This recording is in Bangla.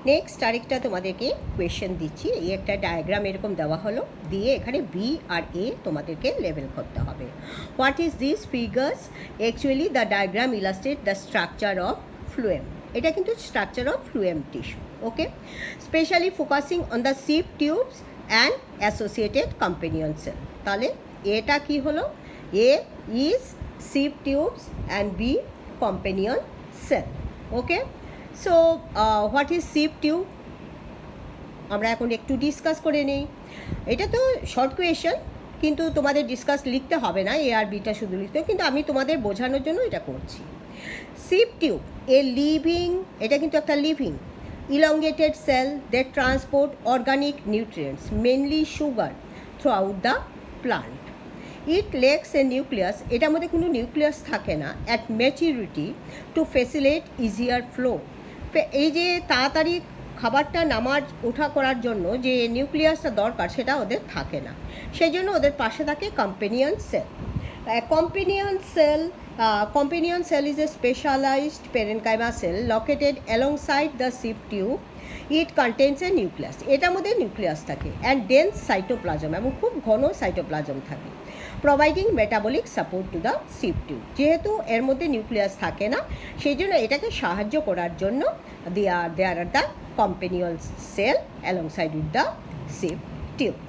নেক্সট আরেকটা তোমাদেরকে কোয়েশ্চেন দিচ্ছি, এই একটা ডায়াগ্রাম এরকম দেওয়া হলো, দিয়ে এখানে বি আর এ তোমাদেরকে লেবেল করতে হবে। What is this figures? Actually the diagram illustrate the structure of phloem. এটা কিন্তু structure of phloem tissue. Okay, specially focusing on the sieve tubes and associated companion cell. তাহলে এটা কি হলো? A is sieve tubes and B companion cell. Okay, so what is sieve tube আমরা এখন একটু ডিসকাস করে নেই। এটা তো শর্ট কোয়েশ্চেন, কিন্তু তোমাদের ডিসকাস লিখতে হবে না, এ আর বিটা শুধু লিখতে হবে, কিন্তু আমি তোমাদের বোঝানোর জন্য এটা করছি। সিপ টিউব এ লিভিং, এটা কিন্তু একটা living elongated cell that transport organic nutrients, mainly sugar, throughout the plant. It lacks a nucleus, এটার মধ্যে কোনো নিউক্লিয়াস থাকে না, at maturity to facilitate easier flow. এই যে তাড়াতাড়ি খাবারটা নামার ওঠা করার জন্য যে নিউক্লিয়াসটা দরকার সেটা ওদের থাকে না, সেই জন্য ওদের পাশে থাকে companion cell. Companion cell is a specialized parenchyma cell located alongside the sieve tube. It contains a nucleus. এটার মধ্যে নিউক্লিয়াস থাকে and dense cytoplasm, এবং খুব ঘন সাইটোপ্লাজম থাকে, providing metabolic support to the sieve tube. যেহেতু এর মধ্যে নিউক্লিয়াস থাকে না, সেই জন্য এটাকে সাহায্য করার জন্য there are the companion cell alongside with the sieve tube.